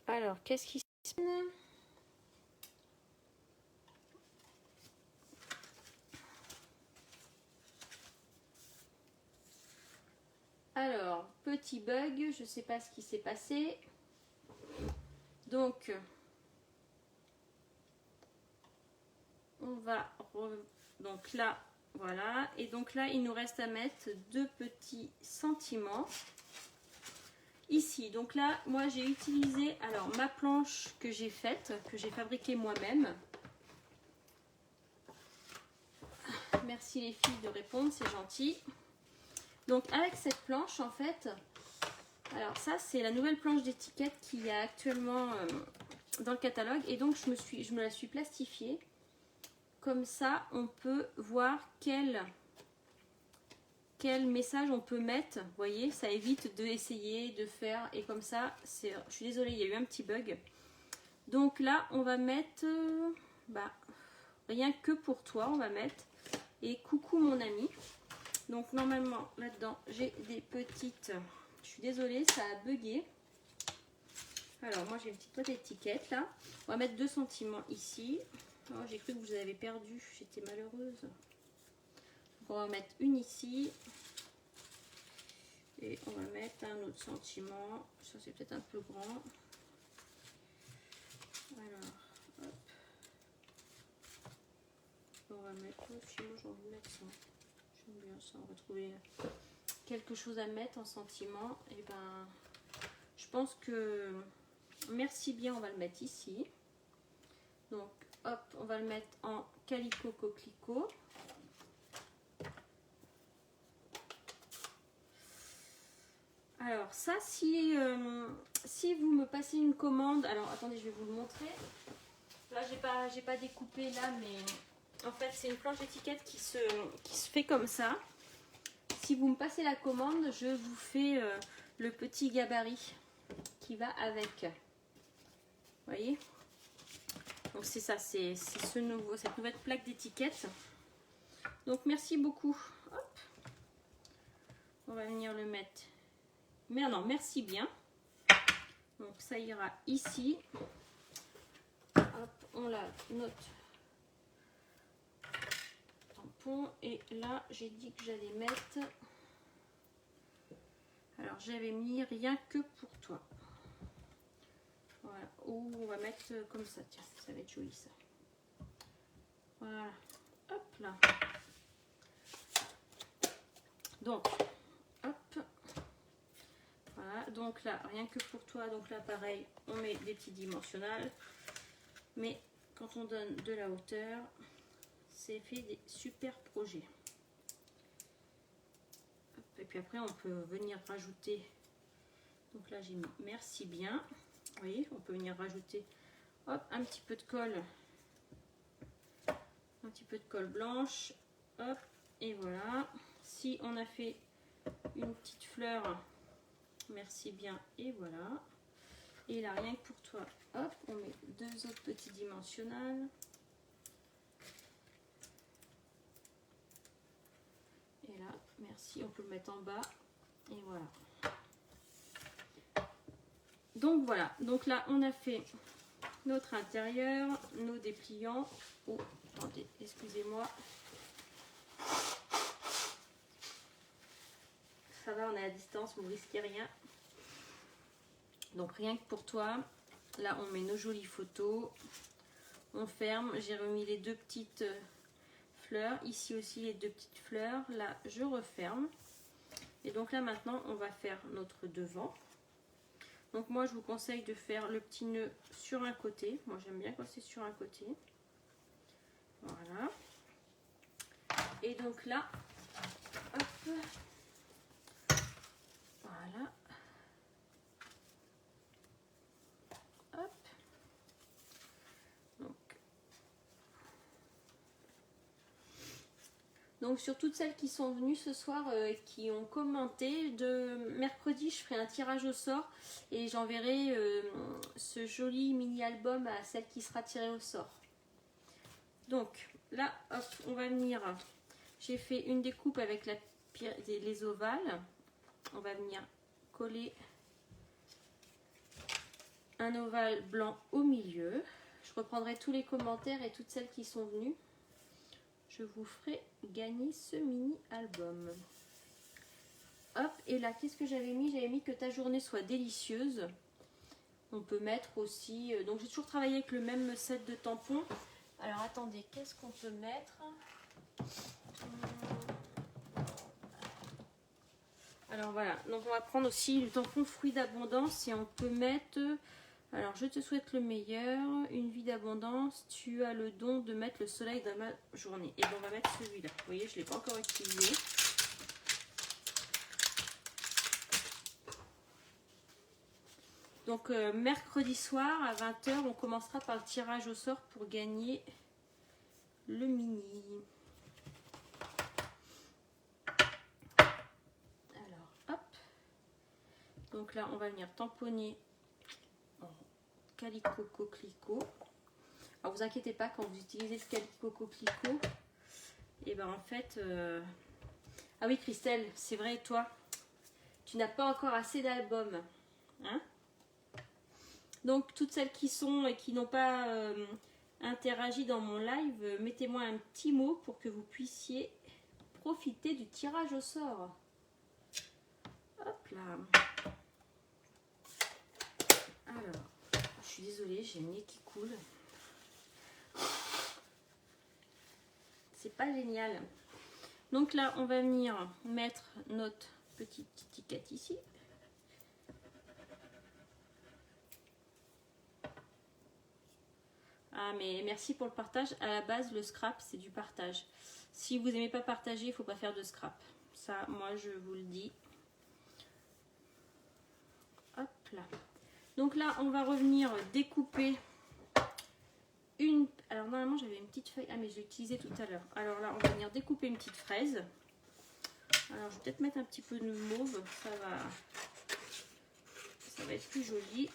Alors, qu'est-ce qui se passe? Alors, petit bug, je ne sais pas ce qui s'est passé. Donc, on va... Donc là, voilà. Et donc là, il nous reste à mettre 2 petits sentiments. Ici, donc là, moi j'ai utilisé alors ma planche que j'ai faite, que j'ai fabriquée moi-même. Merci les filles de répondre, c'est gentil. Donc avec cette planche, en fait, alors ça c'est la nouvelle planche d'étiquette qu'il y a actuellement dans le catalogue. Et donc je me la suis plastifiée. Comme ça, on peut voir quel message on peut mettre. Vous voyez, ça évite d'essayer de faire. Et comme ça, je suis désolée, il y a eu un petit bug. Donc là, on va mettre rien que pour toi, on va mettre. Et coucou mon ami. Donc normalement, là-dedans, j'ai des petites... Je suis désolée, ça a bugué. Alors moi, j'ai une petite boîte d'étiquette là. On va mettre 2 sentiments ici. Oh, j'ai cru que vous avez perdu, j'étais malheureuse. Donc, on va mettre une ici. Et on va mettre un autre sentiment. Ça, c'est peut-être un peu grand. Alors, hop. On va mettre aussi, moi j'ai envie de mettre ça. J'aime bien ça. On va trouver quelque chose à mettre en sentiment. Et ben, je pense que merci bien, on va le mettre ici. Donc, hop, on va le mettre en calico coquelicot. Alors ça, si vous me passez une commande, alors attendez, je vais vous le montrer. Là, j'ai pas découpé là, mais en fait, c'est une planche d'étiquette qui se fait comme ça. Si vous me passez la commande, je vous fais le petit gabarit qui va avec. Vous voyez? Donc c'est ça, c'est cette nouvelle plaque d'étiquette. Donc merci beaucoup. Hop. On va venir le mettre. Mais non, merci bien. Donc ça ira ici. Hop, on lave notre tampon. Et là, j'ai dit que j'allais mettre... Alors j'avais mis rien que pour toi. Voilà. Ou on va mettre comme ça. Tiens, ça va être joli ça. Voilà. Hop là. Donc, hop. Voilà. Donc là, rien que pour toi. Donc là, pareil, on met des petits dimensionnels. Mais quand on donne de la hauteur, c'est fait des super projets. Hop. Et puis après, on peut venir rajouter. Donc là, j'ai mis merci bien. Vous voyez, on peut venir rajouter hop, un petit peu de colle. Un petit peu de colle blanche. Hop, et voilà. Si on a fait une petite fleur, merci bien, et voilà. Et là, rien que pour toi, hop, on met 2 autres petits dimensionnels. Et là, merci, on peut le mettre en bas. Et voilà. Donc voilà, donc là, on a fait notre intérieur, nos dépliants. Oh, attendez, excusez-moi. Ça va, on est à distance, vous ne risquez rien. Donc rien que pour toi, là on met nos jolies photos, on ferme, j'ai remis les 2 petites fleurs, ici aussi les 2 petites fleurs, là je referme. Et donc là maintenant on va faire notre devant. Donc moi je vous conseille de faire le petit nœud sur un côté, moi j'aime bien quand c'est sur un côté. Voilà. Et donc là, hop, voilà. Hop. Donc sur toutes celles qui sont venues ce soir et qui ont commenté, de mercredi je ferai un tirage au sort et j'enverrai ce joli mini album à celle qui sera tirée au sort. Donc là, hop, on va venir, j'ai fait une découpe avec les ovales, on va venir coller un ovale blanc au milieu. Je reprendrai tous les commentaires et toutes celles qui sont venues. Je vous ferai gagner ce mini album. Hop, et là, qu'est-ce que j'avais mis? J'avais mis que ta journée soit délicieuse. On peut mettre aussi... donc, j'ai toujours travaillé avec le même set de tampons. Alors, attendez, qu'est-ce qu'on peut mettre? Alors, voilà. Donc, on va prendre aussi le tampon fruit d'abondance et on peut mettre... Alors, je te souhaite le meilleur, une vie d'abondance, tu as le don de mettre le soleil dans ma journée. Et bien, on va mettre celui-là. Vous voyez, je ne l'ai pas encore utilisé. Donc, mercredi soir à 20 h, on commencera par le tirage au sort pour gagner le mini. Alors, hop. Donc là, on va venir tamponner Calico Coquelicot. Alors vous inquiétez pas, quand vous utilisez le Calico Coquelicot, et ben en fait ah oui Christelle, c'est vrai, toi tu n'as pas encore assez d'albums, hein? Donc toutes celles qui sont et qui n'ont pas interagi dans mon live, mettez-moi un petit mot pour que vous puissiez profiter du tirage au sort. Hop là. Alors, je suis désolée, j'ai le nez qui coule. C'est pas génial. Donc là, on va venir mettre notre petite étiquette ici. Ah, mais merci pour le partage. À la base, le scrap, c'est du partage. Si vous n'aimez pas partager, il ne faut pas faire de scrap. Ça, moi, je vous le dis. Hop là. Donc là, on va revenir découper une... Alors normalement, j'avais une petite feuille. Ah, mais j'ai utilisé tout à l'heure. Alors là, on va venir découper une petite fraise. Alors, je vais peut-être mettre un petit peu de mauve. Ça va être plus joli.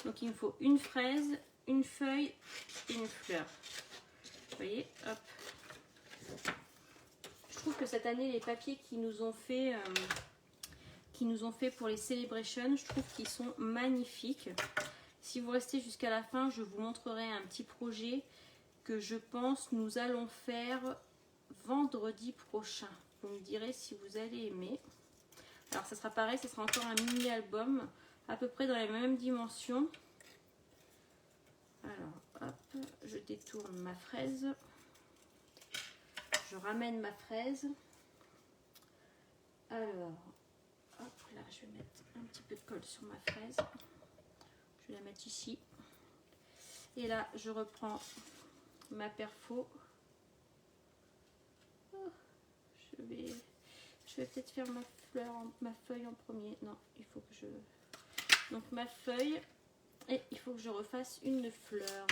Donc, il me faut une fraise, une feuille et une fleur. Vous voyez, hop. Je trouve que cette année, les papiers qui nous ont fait pour les Celebrations, je trouve qu'ils sont magnifiques. Si vous restez jusqu'à la fin, je vous montrerai un petit projet que je pense nous allons faire vendredi prochain. Vous me direz si vous allez aimer. Alors ça sera pareil, ça sera encore un mini album à peu près dans les mêmes dimensions. Alors hop, je détourne ma fraise. Je ramène ma fraise. Alors, hop là, je vais mettre un petit peu de colle sur ma fraise. Je vais la mettre ici. Et là, je reprends ma perfo. Oh, je vais peut-être faire ma feuille en premier. Non, il faut que je... Donc ma feuille. Et il faut que je refasse une fleur.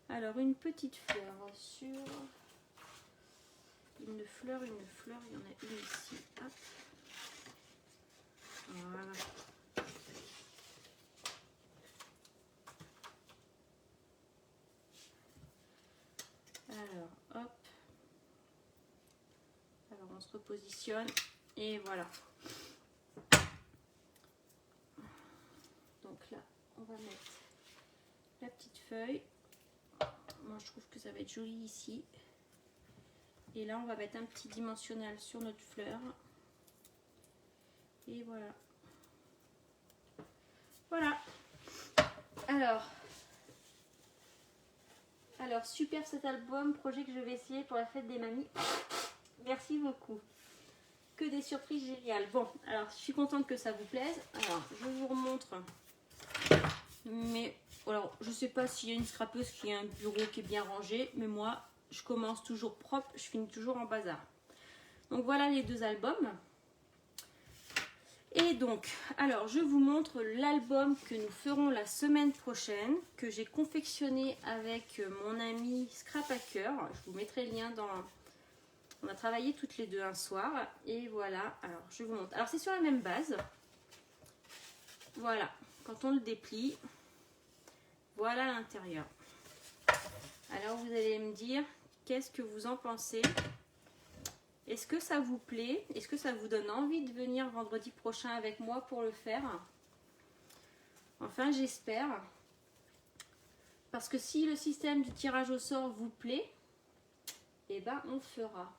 Alors, une petite fleur sur... Une fleur, il y en a une ici. Hop. Voilà. Alors, hop. Alors, on se repositionne. Et voilà. Donc là, on va mettre la petite feuille. Moi, je trouve que ça va être joli ici. Et là, on va mettre un petit dimensionnel sur notre fleur. Et voilà. Voilà. Alors, super cet album, projet que je vais essayer pour la fête des mamies. Merci beaucoup. Que des surprises géniales. Bon, alors, je suis contente que ça vous plaise. Alors, je vous remontre. Mais, alors, je sais pas s'il y a une scrapeuse qui a un bureau qui est bien rangé. Mais moi, je commence toujours propre, je finis toujours en bazar. Donc voilà les deux albums. Et donc, alors je vous montre l'album que nous ferons la semaine prochaine, que j'ai confectionné avec mon ami Scrap Hacker. Je vous mettrai le lien dans... On a travaillé toutes les deux un soir. Et voilà, alors je vous montre. Alors c'est sur la même base. Voilà, quand on le déplie, voilà l'intérieur. Alors vous allez me dire, qu'est-ce que vous en pensez ? Est-ce que ça vous plaît? Est-ce que ça vous donne envie de venir vendredi prochain avec moi pour le faire? Enfin, j'espère. Parce que si le système du tirage au sort vous plaît, eh ben on fera.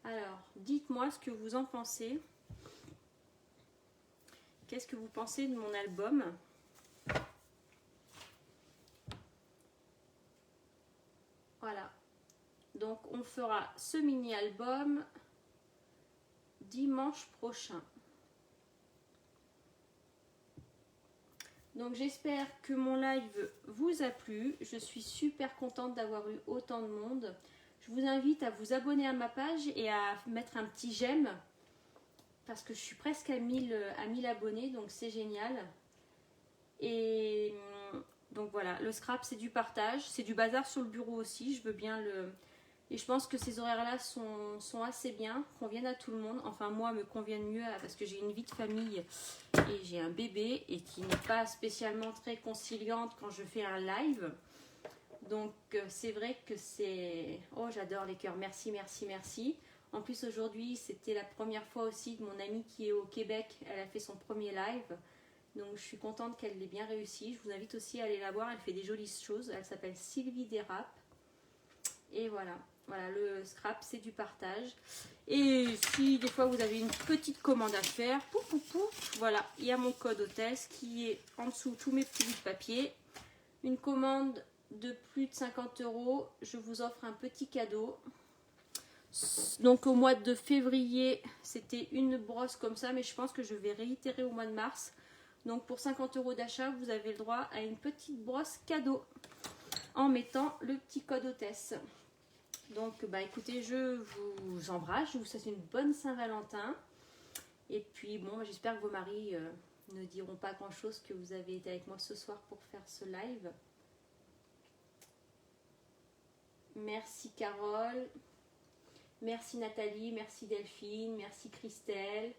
Alors, dites-moi ce que vous en pensez. Qu'est-ce que vous pensez de mon album? Voilà. Donc on fera ce mini-album dimanche prochain. Donc j'espère que mon live vous a plu. Je suis super contente d'avoir eu autant de monde. Je vous invite à vous abonner à ma page et à mettre un petit j'aime. Parce que je suis presque à 1000 abonnés, donc c'est génial. Et donc voilà, le scrap c'est du partage. C'est du bazar sur le bureau aussi, je veux bien le... Et je pense que ces horaires-là sont assez bien, conviennent à tout le monde. Enfin, moi, me conviennent mieux parce que j'ai une vie de famille et j'ai un bébé et qui n'est pas spécialement très conciliante quand je fais un live. Donc, c'est vrai que c'est... Oh, j'adore les cœurs. Merci, merci, merci. En plus, aujourd'hui, c'était la première fois aussi de mon amie qui est au Québec. Elle a fait son premier live. Donc, je suis contente qu'elle l'ait bien réussi. Je vous invite aussi à aller la voir. Elle fait des jolies choses. Elle s'appelle Sylvie Dérap. Et voilà. Voilà, le scrap, c'est du partage. Et si des fois vous avez une petite commande à faire, pouf, pouf, pouf, voilà, il y a mon code hôtesse qui est en dessous, tous mes petits bouts de papier. Une commande de plus de 50 €, je vous offre un petit cadeau. Donc au mois de février, c'était une brosse comme ça, mais je pense que je vais réitérer au mois de mars. Donc pour 50 € d'achat, vous avez le droit à une petite brosse cadeau en mettant le petit code hôtesse. Donc, bah écoutez, je vous embrasse, je vous souhaite une bonne Saint-Valentin. Et puis, bon, j'espère que vos maris ne diront pas grand-chose que vous avez été avec moi ce soir pour faire ce live. Merci Carole, merci Nathalie, merci Delphine, merci Christelle,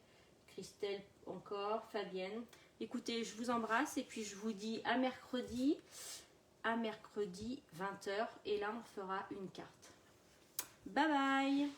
Christelle encore, Fabienne. Écoutez, je vous embrasse et puis je vous dis à mercredi 20 h. Et là, on fera une carte. Bye bye!